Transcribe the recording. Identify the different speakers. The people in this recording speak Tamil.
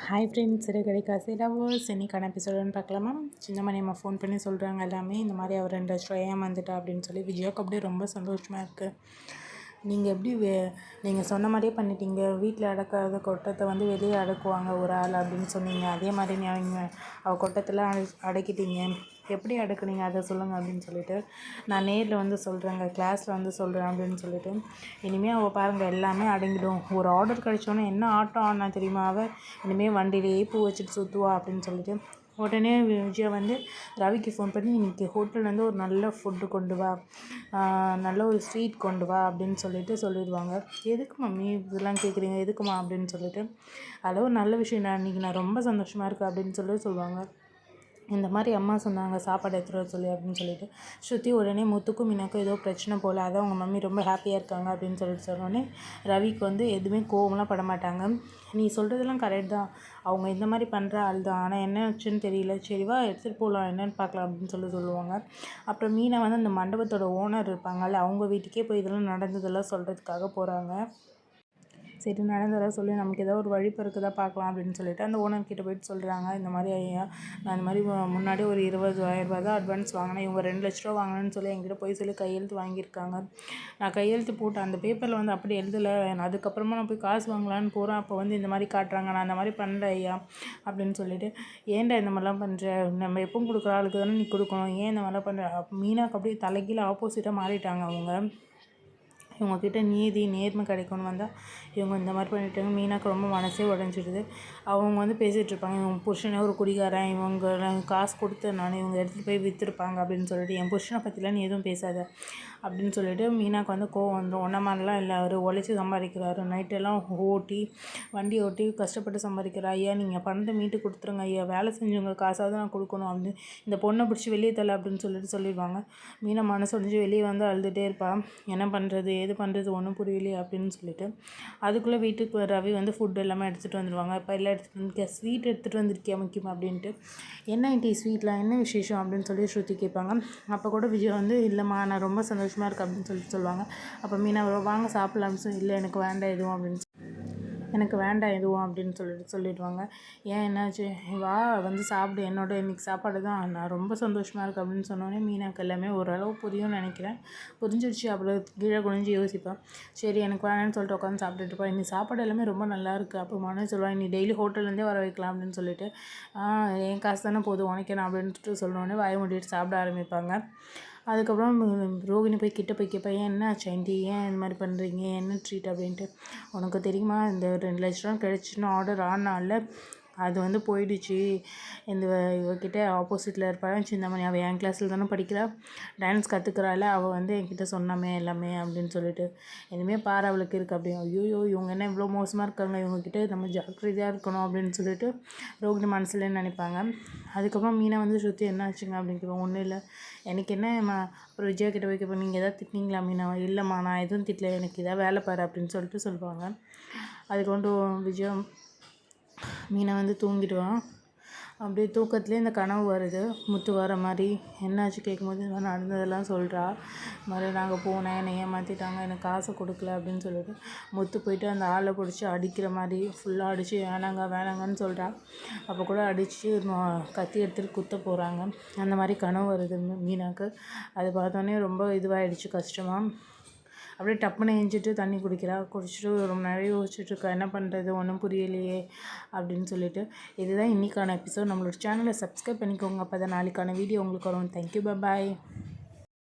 Speaker 1: ஹாய் ஃப்ரெண்ட்ஸ், சிறுகதை காசு லவ்வர்ஸ். இன்னைக்கான எபிசோடுன்னு பார்க்கலாமா? சின்னமணி அம்மா ஃபோன் பண்ணி சொல்கிறாங்க எல்லாமே. இந்த மாதிரி அவர் 2 லட்சம் ஏமாந்துட்டா அப்படின்னு சொல்லி விஜயாவுக்கு அப்படியே ரொம்ப சந்தோஷமாக இருக்குது. நீங்கள் எப்படி நீங்கள் சொன்ன மாதிரியே பண்ணிட்டீங்க. வீட்டில் அடக்காத கொட்டத்தை வந்து வெளியே அடக்குவாங்க ஒரு ஆள் அப்படின்னு சொன்னீங்க. அதே மாதிரி நீங்கள் அவள் கொட்டத்தில் அடக்கிட்டீங்க. எப்படி அடக்குனீங்க அதை சொல்லுங்கள் அப்படின்னு சொல்லிட்டு நான் நேரில் வந்து சொல்கிறேங்க, கிளாஸில் வந்து சொல்கிறேன் அப்படின்னு சொல்லிட்டு. இனிமேல் அவள் பாருங்கள் எல்லாமே அடங்கிடும். ஒரு ஆர்டர் கிடைச்சோன்னே என்ன ஆட்டம் ஆனா தெரியுமா அவள்? இனிமேல் வண்டியிலேயே பூ வச்சுட்டு சுற்றுவா அப்படின்னு சொல்லிட்டு உடனே விஜயா வந்து ரவிக்கு ஃபோன் பண்ணி இன்றைக்கி ஹோட்டல்லேருந்து ஒரு நல்ல ஃபுட்டு கொண்டு வா, நல்ல ஒரு ஸ்வீட் கொண்டு வா அப்படின்னு சொல்லிடுவாங்க. எதுக்கு மம்மி இதெல்லாம் கேட்குறீங்க, எதுக்குமா அப்படின்னு சொல்லிட்டு. அதில் ஒரு நல்ல விஷயம் நான் இன்றைக்கி நான் ரொம்ப சந்தோஷமாக இருக்கேன் அப்படின்னு சொல்லுவாங்க. இந்த மாதிரி அம்மா சொன்னாங்க சாப்பாடு எடுத்துகிட்டு வர சொல்லி அப்படின்னு சொல்லிட்டு ஸ்ருதி உடனே முத்துக்கும் மீனாக்கும் ஏதோ பிரச்சனை போல், அதான் அவங்க மம்மி ரொம்ப ஹாப்பியாக இருக்காங்க அப்படின்னு சொன்னோடனே ரவிக்கு வந்து எதுவுமே கோவம்லாம் பட மாட்டாங்க. நீ சொல்கிறதெல்லாம் கரெக்ட் தான், அவங்க இந்த மாதிரி பண்ணுற ஆள் தான், ஆனால் என்ன ஆச்சுன்னு தெரியல, சரிவா எடுத்துகிட்டு போகலாம் என்னென்னு பார்க்கலாம் அப்படின்னு சொல்லுவாங்க. அப்புறம் மீனா வந்து அந்த மண்டபத்தோட ஓனர் இருப்பாங்கல்ல, அவங்க வீட்டுக்கே போய் இதெல்லாம் நடந்ததெல்லாம் சொல்கிறதுக்காக போகிறாங்க. சரி நடந்ததாக சொல்லி நமக்கு ஏதோ ஒரு வழி பிறக்குதா பார்க்கலாம் அப்படின்னு சொல்லிட்டு அந்த ஓனர்கிட்ட போயிட்டு சொல்கிறாங்க. இந்த மாதிரி ஐயா, நான் இந்த மாதிரி முன்னாடி ஒரு 20,000 தான் அட்வான்ஸ் வாங்கினேன், இவங்க 2 லட்ச ரூபா வாங்கினேன்னு சொல்லி என்கிட்ட போய் சொல்லி கையெழுத்து வாங்கியிருக்காங்க. நான் கையெழுத்து போட்டு அந்த பேப்பரில் வந்து அப்படி எழுதலை, அதுக்கப்புறமா நான் போய் காசு வாங்கலான்னு போகிறேன், அப்போ வந்து இந்த மாதிரி காட்டுறாங்க, நான் அந்த மாதிரி பண்ணல ஐயா அப்படின்னு சொல்லிட்டு. ஏன்டா இந்த மாதிரிலாம் பண்ணுற, நம்ம எப்பவும் கொடுக்குற ஆளுக்கு தானே நீ கொடுக்கணும், ஏன் இந்த மாதிரிலாம் பண்ணுற? மீனாக்கு அப்படியே தலைகீழ ஆப்போசிட்டாக மாறிட்டாங்க அவங்க. இவங்கக்கிட்ட நீதி நேர்மை கிடைக்கணும்னு வந்தால் இவங்க இந்த மாதிரி பண்ணிட்டாங்க. மீனாக்கு ரொம்ப மனசே உடஞ்சிடுது. அவங்க வந்து பேசிகிட்டு இருப்பாங்க, இவங்க புருஷனே ஒரு குடிகாரன், இவங்க காசு கொடுத்தனால இவங்க எடுத்துகிட்டு போய் விற்றுருப்பாங்க அப்படின்னு சொல்லிட்டு, என் புருஷனை பற்றிலாம் நீ எதுவும் பேசாத அப்படின்னு சொல்லிட்டு மீனாக்கு வந்து கோவம் வந்துடும். ஒன்றை மாதிரிலாம் இல்லை, அவர் உழைச்சி சம்பாதிக்கிறாரு, நைட்டெல்லாம் ஓட்டி வண்டி ஓட்டி கஷ்டப்பட்டு சம்பாதிக்கிறார். ஐயா நீங்கள் பணத்தை மீட்டு கொடுத்துருங்க ஐயா, வேலை செஞ்சவங்க காசாவது நான் கொடுக்கணும் அப்படின்னு, இந்த பொண்ணை பிடிச்சி வெளியே தரல அப்படின்னு சொல்லிடுவாங்க. மீனா மனசு உடஞ்சி வெளியே வந்து அழுதுகிட்டே இருப்பான். என்ன பண்ணுறது ஏது பண்ணுறது ஒன்றும் புரியலையே அப்படின்னு சொல்லிட்டு. அதுக்குள்ளே வீட்டுக்கு ரவி வந்து ஃபுட் எல்லாமே எடுத்துகிட்டு வந்துடுவாங்க. இப்போ எல்லாம் எடுத்துகிட்டு வந்து ஸ்வீட் எடுத்துகிட்டு வந்திருக்கியா முக்கியமாக அப்படின்ட்டு. என்ன டீ ஸ்வீட்லாம் என்ன விசேஷம் அப்படின்னு சொல்லி ஸ்ருதி கேட்பாங்க. அப்போ கூட விஜய் வந்து இல்லைம்மா நான் ரொம்ப சந்தோஷமாக இருக்கேன் அப்படின்னு சொல்லுவாங்க. அப்போ மீனா வாங்க சாப்பிட்லாம்னு சொல்லி, இல்லை எனக்கு வேண்டாம் எதுவும் அப்படின்னு எனக்கு வேண்டாம் எதுவும் அப்படின்னு சொல்லிடுவாங்க. ஏன் என்னாச்சு, வா வந்து சாப்பிடு, என்னோட இன்றைக்கி சாப்பாடு தான், நான் ரொம்ப சந்தோஷமாக இருக்கேன் அப்படின்னு சொன்னோடனே மீனாக்கு எல்லாமே ஓரளவு புரியும்னு நினைக்கிறேன். புரிஞ்சிடுச்சு. அவ்வளோ கீழே குனிஞ்சு யோசிப்பேன். சரி எனக்கு வேணான்னு சொல்லிட்டு உட்காந்து சாப்பிட்டுட்டு இருப்பேன். இன்னைக்கு சாப்பாடு எல்லாமே ரொம்ப நல்லா இருக்குது. அப்போ மனு சொல்லுவாங்க, நீ டெய்லி ஹோட்டல்லேருந்தே வர வைக்கலாம் அப்படின்னு சொல்லிட்டு. என் காசு தானே போதும் உனக்கேன் அப்படின்ட்டு சொன்னோடனே வாய மூடிட்டு சாப்பிட ஆரம்பிப்பாங்க. அதுக்கப்புறம் ரோகிணி போய் கிட்ட போய் கேட்பேன், ஏன் என்ன ஆச்சு ஆண்டி, ஏன் இந்த மாதிரி பண்ணுறீங்க, என்ன ட்ரீட் அப்படின்ட்டு. உனக்கு தெரியுமா இந்த 2 லட்ச ரூபா கிடச்சின்னு ஆர்டர் ஆனால அது வந்து போயிடுச்சு. இந்த இவகிட்ட ஆப்போசிட்டில் இருப்பாள் சின்னமணி, அவள் என் கிளாஸில் தானே படிக்கிறா, டான்ஸ் கற்றுக்கிறாள், அவள் வந்து என்கிட்ட சொன்னாமே எல்லாமே அப்படின்னு சொல்லிட்டு. இனிமேல் பாரு அவளுக்கு இருக்குது அப்படி. ஐயோ இவங்க என்ன இவ்வளோ மோசமாக இருக்காங்க, இவங்ககிட்ட நம்ம ஜாக்கிரதையாக இருக்கணும் அப்படின்னு சொல்லிட்டு ரோகிணி மனசுல நினைப்பாங்க. அதுக்கப்புறம் மீனா வந்து ஸ்ருதி என்ன ஆச்சுங்க அப்படின்னு கேட்போம். ஒன்றும் இல்லை எனக்கு என்னம்மா. அப்புறம் விஜயா கிட்ட போய் கேட்போம், நீங்கள் எதாவது திட்டினீங்களா மீனா? இல்லைம்மா நான் எதுவும் திட்டல, எனக்கு இதாக வேலை பாரு அப்படின்னு சொல்லுவாங்க. அதுக்கு வந்து விஜயா மீனை வந்து தூங்கிடுவான். அப்படியே தூக்கத்துலேயே இந்த கனவு வருது, முத்து வர மாதிரி. என்னாச்சு கேட்கும்போது இந்த மாதிரி நடந்ததெல்லாம் சொல்கிறா. இது மாதிரி நாங்கள் போனேன், என்னை ஏமாற்றிட்டாங்க, எனக்கு காசு கொடுக்கல அப்படின்னு சொல்லிட்டு முத்து போயிட்டு அந்த ஆளை பிடிச்சி அடிக்கிற மாதிரி ஃபுல்லாக அடித்து வேணாங்கன்னு சொல்கிறா. அப்போ கூட அடித்து கத்தி எடுத்துகிட்டு குத்த போகிறாங்க. அந்த மாதிரி கனவு வருது மீனாக்கு. அது பார்த்தோன்னே ரொம்ப இதுவாகிடுச்சு கஷ்டமாக. அப்படியே டப்புன்னு எஞ்சிட்டு தண்ணி குடிச்சிட்டு ரொம்ப நேரம் யோசிச்சுட்ருக்கா, என்ன பண்ணுறது ஒன்றும் புரியலையே அப்படின்னு சொல்லிட்டு. இதுதான் இன்றைக்கான எபிசோட். நம்மளோட சேனலை சப்ஸ்கிரைப் பண்ணிக்கோங்க, அப்போ தான் நாளைக்கான வீடியோ உங்களுக்கு வரும். தேங்க்யூ, பாய்.